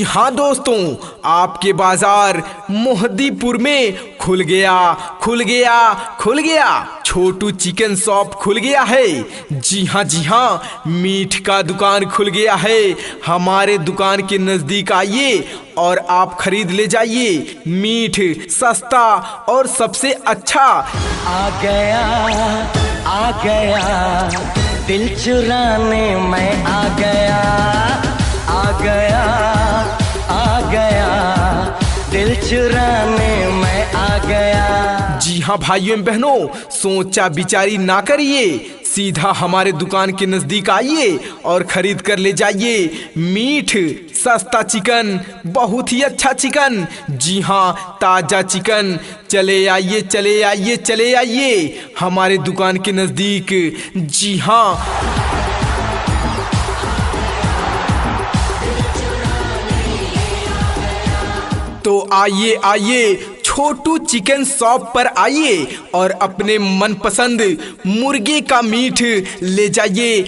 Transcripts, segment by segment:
हाँ दोस्तों, आपके बाजार मोहद्दीपुर में खुल गया छोटू चिकन शॉप खुल गया है। जी हाँ, मीट का दुकान खुल गया है। हमारे दुकान के नजदीक आइए और आप खरीद ले जाइए। मीट सस्ता और सबसे अच्छा। आ गया दिल चुराने मैं आ गया दिल चुराने मैं आ गया। जी हाँ भाइयों एवं बहनों, सोचा विचारी ना करिए, सीधा हमारे दुकान के नजदीक आइए और खरीद कर ले जाइए। मीठ सस्ता चिकन, बहुत ही अच्छा चिकन। जी हाँ, ताजा चिकन। चले आइए हमारे दुकान के नजदीक। जी हाँ, तो आइए छोटू चिकन शॉप पर आइए और अपने मनपसंद मुर्गे का मीट ले जाइए।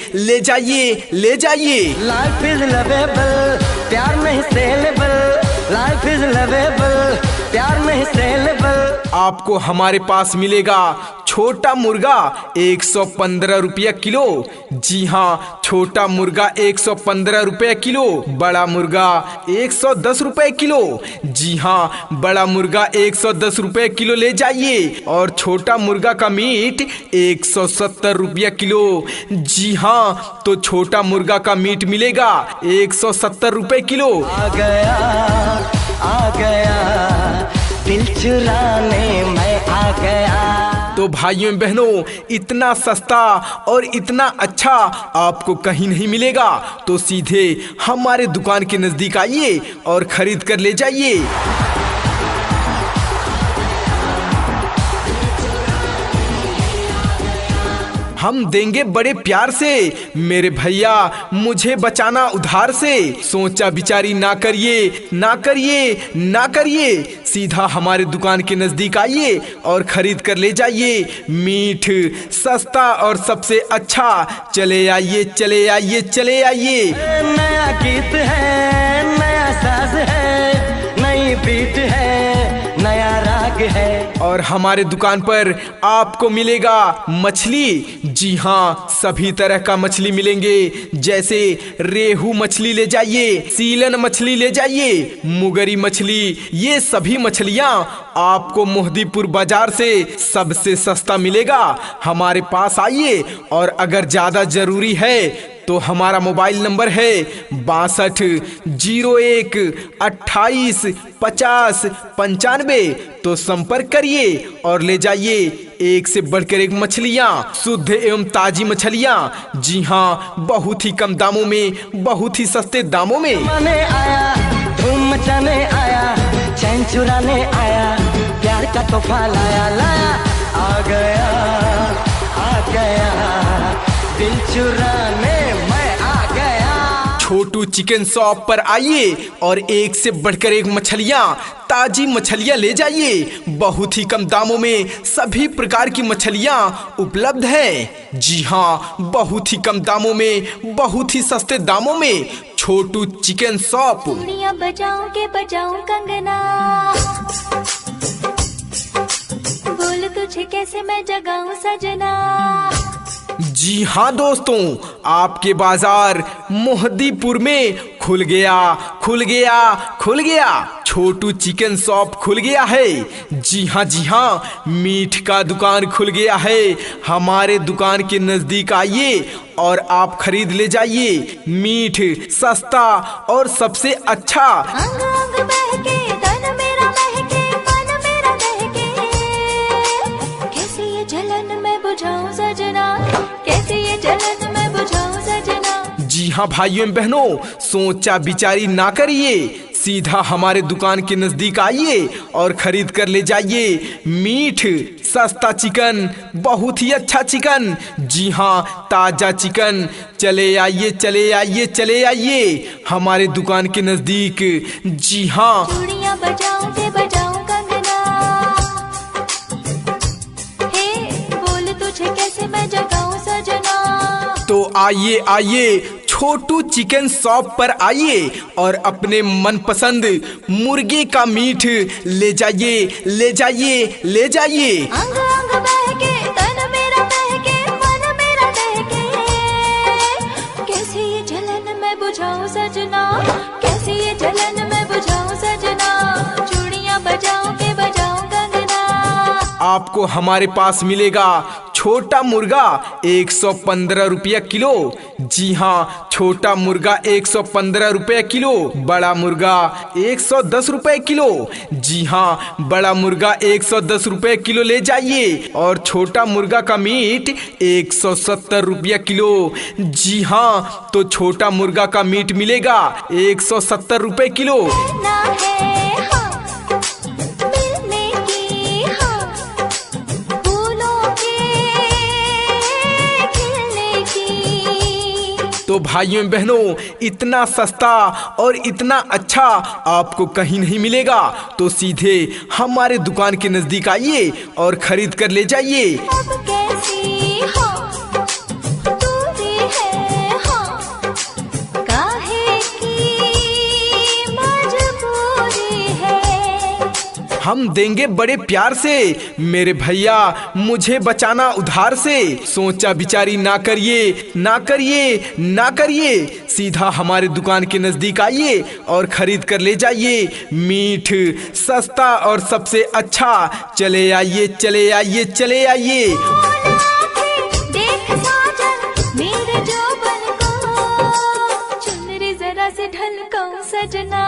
लाइफ इज लवेबल, प्यार नहीं सेलेबल। लाइफ इज लवेबल, प्यार नहीं सेलेबल। आपको हमारे पास मिलेगा छोटा मुर्गा 115 रुपया किलो। जी हाँ, छोटा मुर्गा 115 रुपये किलो। बड़ा मुर्गा 110 रुपये किलो। जी हाँ, बड़ा मुर्गा 110 रुपये किलो ले जाइए और छोटा मुर्गा का मीट 170 रुपया किलो। जी हाँ, तो छोटा मुर्गा का मीट मिलेगा 170 रुपये किलो। आ गया दिल चुराने मैं आ गया। तो भाइयों बहनों, इतना सस्ता और इतना अच्छा आपको कहीं नहीं मिलेगा। तो सीधे हमारे दुकान के नजदीक आइए और खरीद कर ले जाइए। हम देंगे बड़े प्यार से, मेरे भैया मुझे बचाना उधार से। सोचा विचारी ना करिए, सीधा हमारे दुकान के नजदीक आइए और खरीद कर ले जाइए। मीठ सस्ता और सबसे अच्छा। चले आइए। नया गीत है, नया साज है, नई बीट है, नया राग है। और हमारे दुकान पर आपको मिलेगा मछली। जी हाँ, सभी तरह का मछली मिलेंगे, जैसे रेहू मछली ले जाइए, सीलन मछली ले जाइए, मुगरी मछली। ये सभी मछलियाँ आपको मोहद्दीपुर बाजार से सबसे सस्ता मिलेगा। हमारे पास आइए और अगर ज़्यादा ज़रूरी है तो हमारा मोबाइल नंबर है 62 01 28 50 95। तो संपर्क करिए और ले जाइए एक से बढ़कर एक मछलियाँ, शुद्ध एवं ताजी मछलियाँ। जी हाँ, बहुत ही कम दामों में, बहुत ही सस्ते दामों में। आया धूम मचाने आया, चैन चुराने आया, प्यार का तोहफा लाया। आ गया दिल चुराने मैं आ गया। छोटू चिकन शॉप पर आइए और एक से बढ़कर एक मछलियाँ, ताजी मछलियाँ ले जाइए। बहुत ही कम दामों में सभी प्रकार की मछलियाँ उपलब्ध हैं। जी हाँ, बहुत ही कम दामों में, बहुत ही सस्ते दामों में छोटू चिकन शॉप। बजाऊं कंगना, बोल तुझे कैसे मैं जगाऊं सजना। जी हाँ दोस्तों, आपके बाजार मोहद्दीपुर में खुल गया छोटू चिकन शॉप खुल गया है। जी हाँ, मीट का दुकान खुल गया है। हमारे दुकान के नजदीक आइए और आप खरीद ले जाइए। मीट सस्ता और सबसे अच्छा। अंग अंग बहके, तन मेरा महके, मन मेरा दहके, कैसे ये जलन मैं बुझाऊं सजना, कैसे ये जलन मैं बुझाऊं सजना। जी हाँ भाइयों एवं बहनों, सोचा विचारी ना करिए, सीधा हमारे दुकान के नजदीक आइए और खरीद कर ले जाइए। मीठ सस्ता चिकन, बहुत ही अच्छा चिकन। जी हाँ, ताजा चिकन। चले आइए हमारे दुकान के नजदीक। जी हाँ, चूड़ियां बजाऊं के बजाऊं कंगना, हे बोल तुझे कैसे मैं जगाऊं सजना। तो आइए छोटू चिकन शॉप पर आइए और अपने मनपसंद मुर्गे का मीट ले जाइए, ले जाइए, ले जाइए। अंग अंग बहके तन मेरा बहके मन मेरा दहके, कैसे ये जलन मैं बुझाऊं सजना, कैसे ये जलन मैं बुझाऊं सजना, चूड़ियां बजाऊं के बजाऊं कंगना। आपको हमारे पास मिलेगा छोटा मुर्गा 115 रुपया किलो। जी हाँ, छोटा मुर्गा 115 रुपये किलो, बड़ा मुर्गा 110 रुपये किलो। जी हाँ, बड़ा मुर्गा 110 रुपये किलो ले जाइए और छोटा मुर्गा का मीट 170 रुपया किलो। जी हाँ, तो छोटा मुर्गा का मीट मिलेगा 170 रुपये किलो। ना है हाँ, मिलने की हाँ, फूलों के खिलने की। तो भाइयों बहनों, इतना सस्ता और इतना अच्छा आपको कहीं नहीं मिलेगा, तो सीधे हमारे दुकान के नजदीक आइए और खरीद कर ले जाइए। अब कैसी हाँ, दूरी है हाँ, काहे की मजबूरी है। हम देंगे बड़े प्यार से मेरे भैया, मुझे बचाना उधार से। सोचा बिचारी ना करिए, ना करिए, ना करिए, सीधा हमारे दुकान के नजदीक आइए और खरीद कर ले जाइए मीठ, सस्ता और सबसे अच्छा। चले आइए, चले आइए, चले आइए। देख साजन मेरे जोबन को, चुनरी जरा से ढलकाऊं सजना।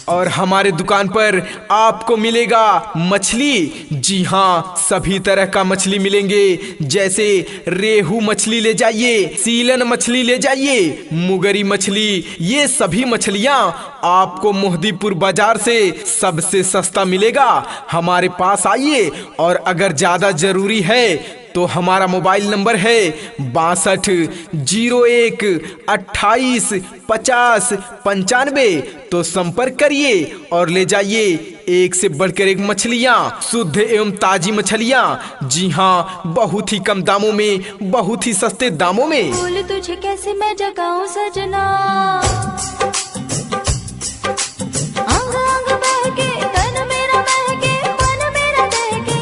और हमारे दुकान पर आपको मिलेगा मछली। जी हाँ, सभी तरह का मछली मिलेंगे, जैसे रेहू मछली ले जाइए, सीलन मछली ले जाइए, मुगरी मछली। ये सभी मछलियाँ आपको मोहदीपुर बाजार से सबसे सस्ता मिलेगा। हमारे पास आइए और अगर ज़्यादा ज़रूरी है तो हमारा मोबाइल नंबर है 62 01 28 50 95। तो संपर्क करिए और ले जाइए एक से बढ़कर एक मछलियाँ, शुद्ध एवं ताजी मछलियाँ। जी हाँ, बहुत ही कम दामों में, बहुत ही सस्ते दामों में। बोल तुझे कैसे मैं जगाऊं सजना, अंग अंग बहके तन मेरा बहके मन मेरा दहके।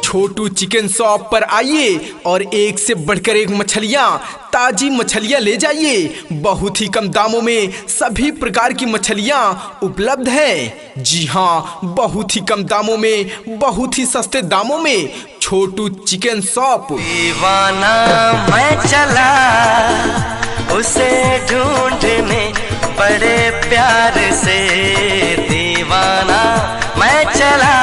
छोटू चिकन शॉप पर आइए और एक से बढ़कर एक मछलियाँ, ताजी मछलियाँ ले जाइए। बहुत ही कम दामों में सभी प्रकार की मछलियाँ उपलब्ध हैं। जी हाँ, बहुत ही कम दामों में, बहुत ही सस्ते दामों में छोटू चिकन शॉप। दीवाना मैं चला उसे ढूंढने बड़े प्यार से, दीवाना मैं चला।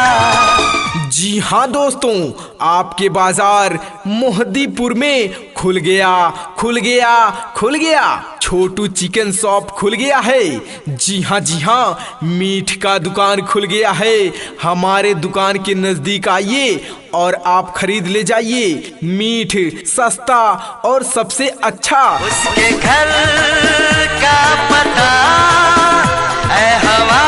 जी हाँ दोस्तों, आपके बाजार मोहदीपुर में खुल गया, खुल गया, खुल गया। छोटू चिकन शॉप खुल गया है। जी हाँ, जी हाँ, मीठ का दुकान खुल गया है। हमारे दुकान के नजदीक आइए और आप खरीद ले जाइए मीठ, सस्ता और सबसे अच्छा। उसके घर का पता ऐ हवा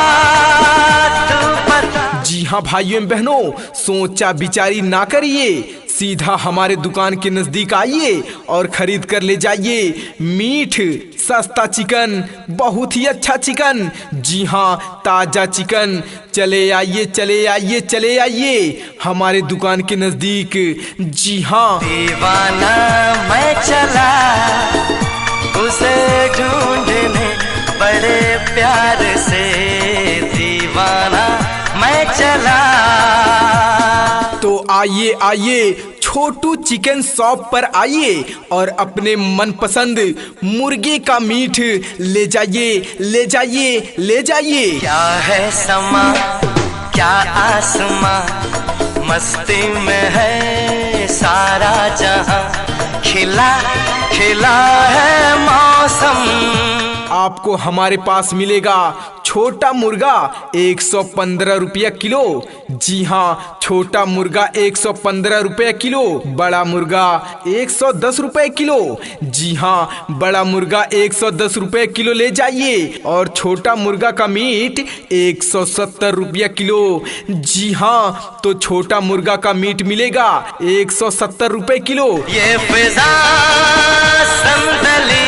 तू पता। जी हाँ भाइयों बहनों, सोचा बिचारी ना करिए, सीधा हमारे दुकान के नजदीक आइए और खरीद कर ले जाइए मीठ, सस्ता चिकन, बहुत ही अच्छा चिकन। जी हाँ, ताजा चिकन। चले आइए, चले आइए, चले आइए हमारे दुकान के नजदीक। जी हाँ, दीवाना मैं चला उसे ढूंढने बड़े प्यार से, दीवाना मैं चला। तो आइए, आइए छोटू चिकन शॉप पर आइए और अपने मनपसंद मुर्गे का मीट ले जाइए, ले जाइए, ले जाइए। क्या है समा, क्या आसमां, मस्ती में है सारा जहां, खिला खिला है मौसम। आपको हमारे पास मिलेगा छोटा मुर्गा 115 रुपया किलो। जी हाँ, छोटा मुर्गा 115 रुपये किलो, बड़ा मुर्गा 110 रुपये किलो। जी हाँ, बड़ा मुर्गा 110 रुपये किलो ले जाइए और छोटा मुर्गा का मीट 170 रुपया किलो। जी हाँ, तो छोटा मुर्गा का मीट मिलेगा 170 रुपये किलो। ये फिजा संदली,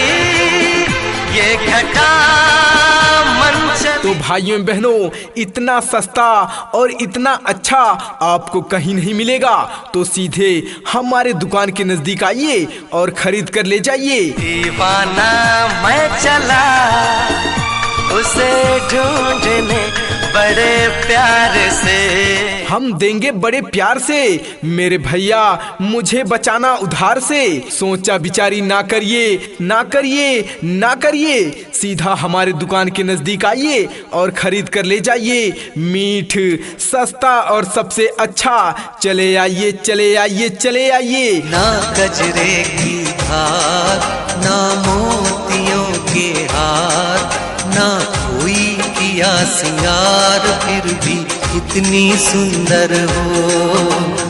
ये घटा तो भाइयों बहनों, इतना सस्ता और इतना अच्छा आपको कहीं नहीं मिलेगा। तो सीधे हमारे दुकान के नजदीक आइए और खरीद कर ले जाइए। दीवाना मैं चला उसे ढूंढने बड़े प्यार से। हम देंगे बड़े प्यार से मेरे भैया, मुझे बचाना उधार से। सोचा विचारी ना करिए, ना करिए, ना करिए, सीधा हमारे दुकान के नजदीक आइए और खरीद कर ले जाइए। मीठ, सस्ता और सबसे अच्छा। चले आइए, चले आइए, चले आइए। ना गजरे की धार, ना मोतियों के हार, ना कोई किया सिंगार, फिर भी कितनी सुंदर हो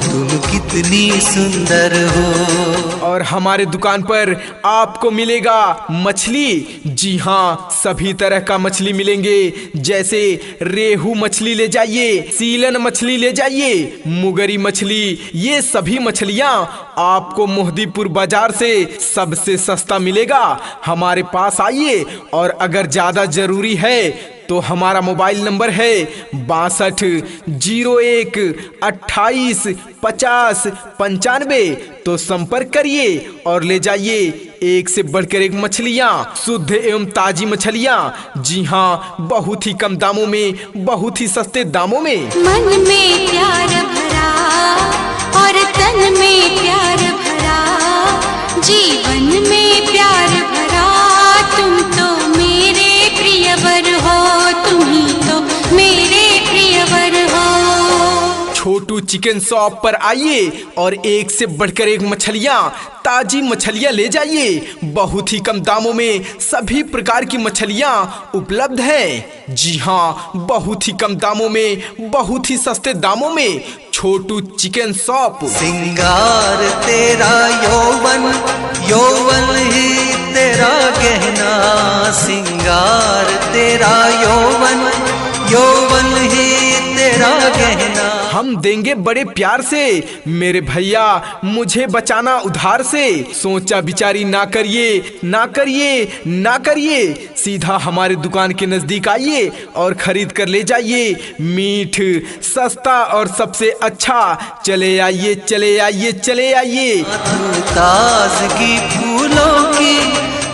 तुम, कितनी सुंदर हो। और हमारे दुकान पर आपको मिलेगा मछली। जी हाँ, सभी तरह का मछली मिलेंगे, जैसे रेहू मछली ले जाइए, सीलन मछली ले जाइए, मुगरी मछली। ये सभी मछलियाँ आपको मोहदीपुर बाजार से सबसे सस्ता मिलेगा। हमारे पास आइए और अगर ज़्यादा ज़रूरी है तो हमारा मोबाइल नंबर है 62 01 28 50 95। तो संपर्क करिए और ले जाइए एक से बढ़कर एक मछलियाँ, शुद्ध एवं ताजी मछलियाँ। जी हाँ, बहुत ही कम दामों में, बहुत ही सस्ते दामों में। मन में प्यार भरा और तन में प्यार भरा, जीवन में प्यार भरा। तुम तो मेरे प्रियवर हो, तुम ही तो मेरे प्रियवर हो। छोटू चिकन शॉप पर आइए और एक से बढ़कर एक मछलियाँ, ताजी मछलियाँ ले जाइए। बहुत ही कम दामों में सभी प्रकार की मछलियाँ उपलब्ध हैं। जी हाँ, बहुत ही कम दामों में, बहुत ही सस्ते दामों में छोटू चिकन शॉप। सिंगार तेरा यौवन, यौवन ही तेरा गहना। सिंगार तेरा यौवन, यौवन ही तेरा गहना। हम देंगे बड़े प्यार से मेरे भैया, मुझे बचाना उधार से। सोचा विचारी ना करिए, ना करिए, ना करिए, सीधा हमारे दुकान के नजदीक आइए और खरीद कर ले जाइए। मीठ, सस्ता और सबसे अच्छा। चले आइए, चले आइए, चले आइए। ताजगी फूलों की,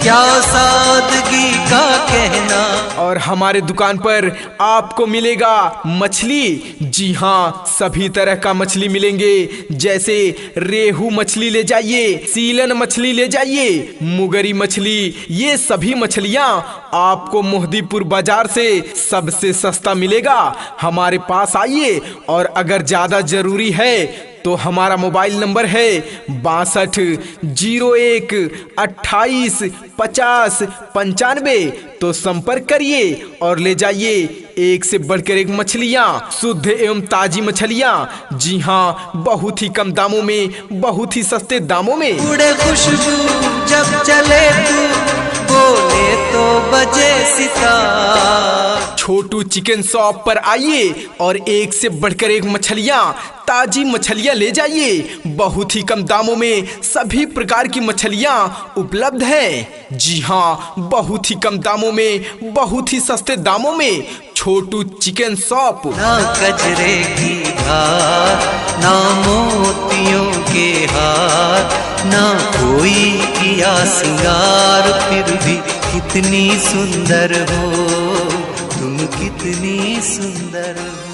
क्या सादगी का कहना। और हमारे दुकान पर आपको मिलेगा मछली। जी हाँ, सभी तरह का मछली मिलेंगे, जैसे रेहू मछली ले जाइए, सीलन मछली ले जाइए, मुगरी मछली। ये सभी मछलियाँ आपको मोहदीपुर बाजार से सबसे सस्ता मिलेगा। हमारे पास आइए और अगर ज़्यादा ज़रूरी है तो हमारा मोबाइल नंबर है 62 01 28 50 95। तो संपर्क करिए और ले जाइए एक से बढ़कर एक मछलियाँ, शुद्ध एवं ताजी मछलियाँ। जी हाँ, बहुत ही कम दामों में, बहुत ही सस्ते दामों में। उड़े खुशबू जब चले तू, बोले तो बजे सितार। छोटू चिकन शॉप पर आइए और एक से बढ़कर एक मछलियाँ, ताजी मछलियाँ ले जाइए। बहुत ही कम दामों में सभी प्रकार की मछलियाँ उपलब्ध हैं। जी हाँ, बहुत ही कम दामों में, बहुत ही सस्ते दामों में छोटू चिकन शॉप। ना गजरे की धार, ना मोतियों के हार, ना कोई किया सिंगार, फिर भी कितनी सुंदर हो तुम, कितनी सुंदर हो।